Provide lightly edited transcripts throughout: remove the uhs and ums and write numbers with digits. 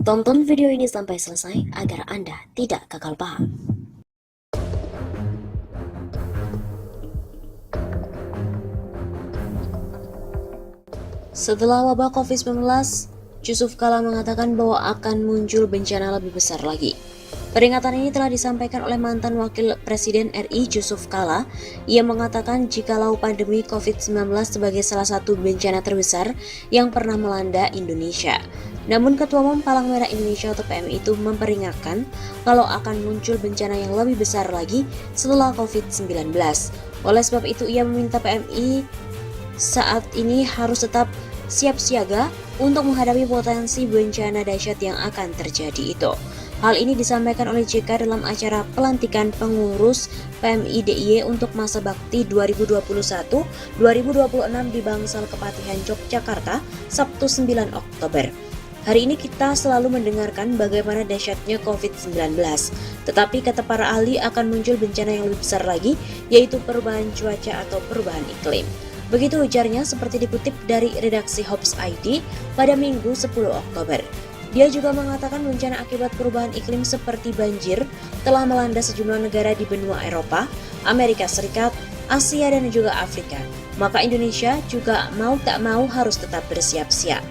Tonton video ini sampai selesai agar Anda tidak gagal paham. Setelah wabah COVID-19, Yusuf Kala mengatakan bahwa akan muncul bencana lebih besar lagi. Peringatan ini telah disampaikan oleh mantan Wakil Presiden RI Yusuf Kala. Ia mengatakan jikalau pandemi COVID-19 sebagai salah satu bencana terbesar yang pernah melanda Indonesia. Namun Ketua Umum Palang Merah Indonesia atau PMI itu memperingatkan kalau akan muncul bencana yang lebih besar lagi setelah COVID-19. Oleh sebab itu ia meminta PMI saat ini harus tetap siap siaga untuk menghadapi potensi bencana dahsyat yang akan terjadi itu. Hal ini disampaikan oleh JK dalam acara pelantikan pengurus PMI DIY untuk masa bakti 2021-2026 di Bangsal Kepatihan Yogyakarta, Sabtu 9 Oktober. Hari ini kita selalu mendengarkan bagaimana dahsyatnya COVID-19, tetapi kata para ahli akan muncul bencana yang lebih besar lagi, yaitu perubahan cuaca atau perubahan iklim. Begitu ujarnya seperti dikutip dari redaksi Hops ID pada Minggu 10 Oktober. Dia juga mengatakan bencana akibat perubahan iklim seperti banjir telah melanda sejumlah negara di benua Eropa, Amerika Serikat, Asia, dan juga Afrika. Maka Indonesia juga mau tak mau harus tetap bersiap-siap.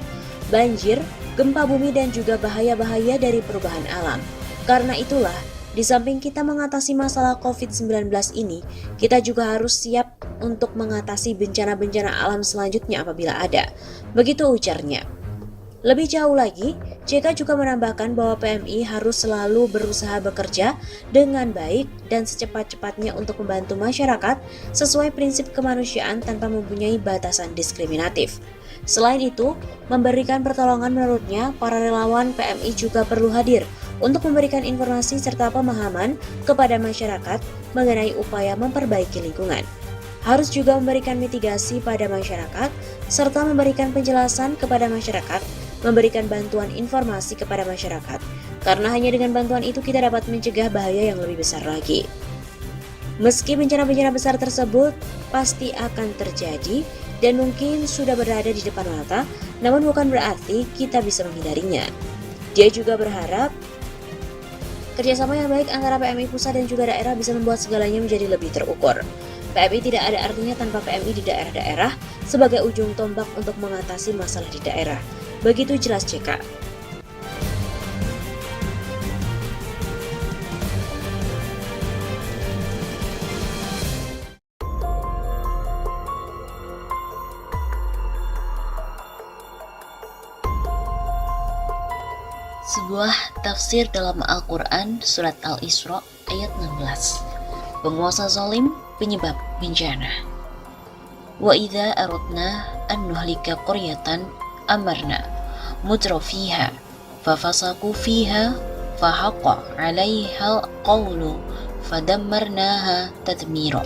Banjir, gempa bumi, dan juga bahaya-bahaya dari perubahan alam. Karena itulah, di samping kita mengatasi masalah COVID-19 ini, kita juga harus siap untuk mengatasi bencana-bencana alam selanjutnya apabila ada. Begitu ujarnya. Lebih jauh lagi, JK juga menambahkan bahwa PMI harus selalu berusaha bekerja dengan baik dan secepat-cepatnya untuk membantu masyarakat sesuai prinsip kemanusiaan tanpa mempunyai batasan diskriminatif. Selain itu, memberikan pertolongan menurutnya, para relawan PMI juga perlu hadir untuk memberikan informasi serta pemahaman kepada masyarakat mengenai upaya memperbaiki lingkungan. Harus juga memberikan mitigasi pada masyarakat serta memberikan penjelasan kepada masyarakat, memberikan bantuan informasi kepada masyarakat, karena hanya dengan bantuan itu kita dapat mencegah bahaya yang lebih besar lagi. Meski bencana-bencana besar tersebut pasti akan terjadi dan mungkin sudah berada di depan mata, namun bukan berarti kita bisa menghindarinya. Dia juga berharap kerjasama yang baik antara PMI pusat dan juga daerah bisa membuat segalanya menjadi lebih terukur. PMI tidak ada artinya tanpa PMI di daerah-daerah sebagai ujung tombak untuk mengatasi masalah di daerah. Begitu jelas JK. Sebuah tafsir dalam Al-Quran Surat Al-Isra ayat 16. Penguasa zalim penyebab bencana. Wa idza aradna an nuhlika qaryatan amarna mutrafiha fafasaku fiha fahaqqa 'alaiha qawlu fadammarnaha tadmira.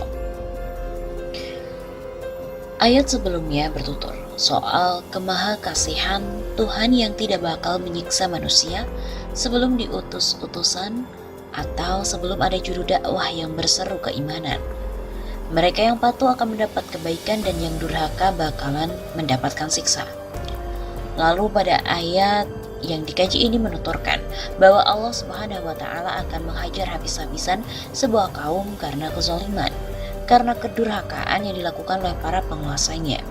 Ayat sebelumnya bertutur soal kemahakasihan Tuhan yang tidak bakal menyiksa manusia sebelum diutus utusan atau sebelum ada juru dakwah yang berseru keimanan. Mereka yang patuh akan mendapat kebaikan dan yang durhaka bakalan mendapatkan siksa. Lalu pada ayat yang dikaji ini menuturkan bahwa Allah Subhanahu wa Ta'ala akan menghajar habis-habisan sebuah kaum karena kezaliman, karena kedurhakaan yang dilakukan oleh para penguasanya.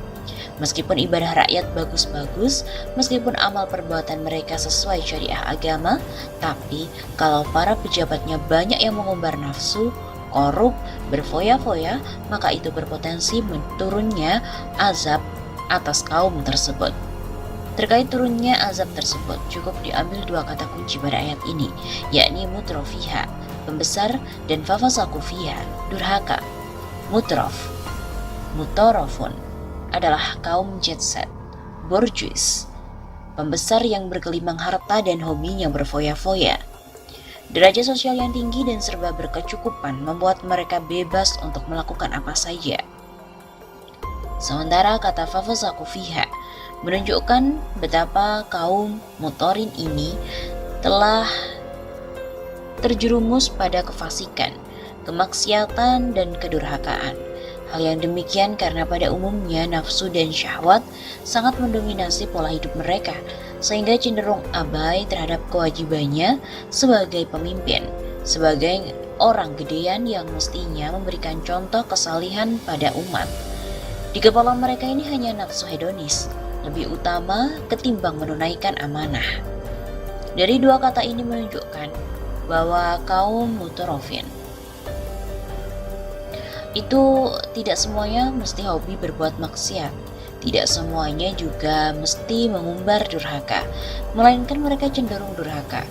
Meskipun ibadah rakyat bagus-bagus, meskipun amal perbuatan mereka sesuai syariah agama, tapi kalau para pejabatnya banyak yang mengumbar nafsu, korup, berfoya-foya, maka itu berpotensi turunnya azab atas kaum tersebut. Terkait turunnya azab tersebut, cukup diambil dua kata kunci pada ayat ini, yakni mutrofiha, pembesar, dan fafasaku fiha, durhaka. Mutrof, mutorofun adalah kaum jet set, bourgeois, pembesar yang bergelimang harta dan hobinya berfoya-foya. Derajat sosial yang tinggi dan serba berkecukupan membuat mereka bebas untuk melakukan apa saja. Sementara kata fafasaku fiha menunjukkan betapa kaum Mutorin ini telah terjerumus pada kefasikan, kemaksiatan, dan kedurhakaan. Hal yang demikian karena pada umumnya nafsu dan syahwat sangat mendominasi pola hidup mereka, sehingga cenderung abai terhadap kewajibannya sebagai pemimpin, sebagai orang gedean yang mestinya memberikan contoh kesalihan pada umat. Di kepala mereka ini hanya nafsu hedonis, lebih utama ketimbang menunaikan amanah. Dari dua kata ini menunjukkan bahwa kaum mutarofin itu tidak semuanya mesti hobi berbuat maksiat, tidak semuanya juga mesti mengumbar durhaka, melainkan mereka cenderung durhaka.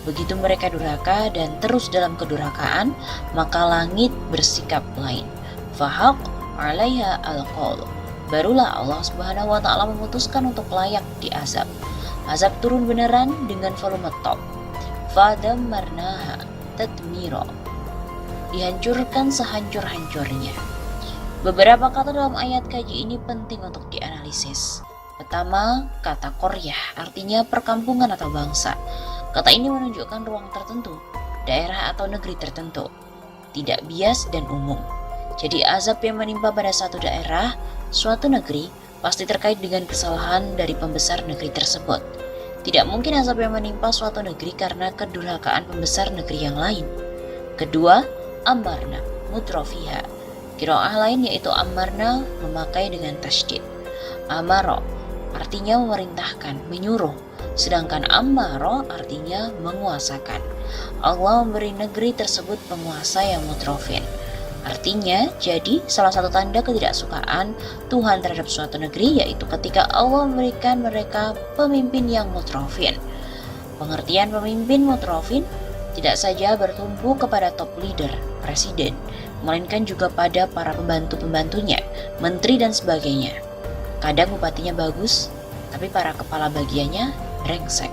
Begitu mereka durhaka dan terus dalam kedurhakaan, maka langit bersikap lain. Fahaq 'alaiha al-qaul. Barulah Allah Subhanahu wa taala memutuskan untuk layak diazab. Azab turun beneran dengan volume top. Fadammarnaha tadmira. Dihancurkan sehancur-hancurnya. Beberapa kata dalam ayat kaji ini penting untuk dianalisis. Pertama, kata qaryah artinya perkampungan atau bangsa. Kata ini menunjukkan ruang tertentu, daerah atau negeri tertentu, tidak bias dan umum. Jadi azab yang menimpa pada satu daerah, suatu negeri, pasti terkait dengan kesalahan dari pembesar negeri tersebut. Tidak mungkin azab yang menimpa suatu negeri karena kedurhakaan pembesar negeri yang lain. Kedua, amarna mutrofiha. Qiraah lain yaitu amarna memakai dengan tasydid. Amaro artinya memerintahkan, menyuruh, sedangkan amaro artinya menguasakan. Allah memberi negeri tersebut penguasa yang mutrofin. Artinya, jadi salah satu tanda ketidaksukaan Tuhan terhadap suatu negeri yaitu ketika Allah memberikan mereka pemimpin yang mutrofin. Pengertian pemimpin mutrofin tidak saja bertumpu kepada top leader, presiden, melainkan juga pada para pembantu-pembantunya, menteri dan sebagainya. Kadang bupatinya bagus, tapi para kepala bagiannya brengsek.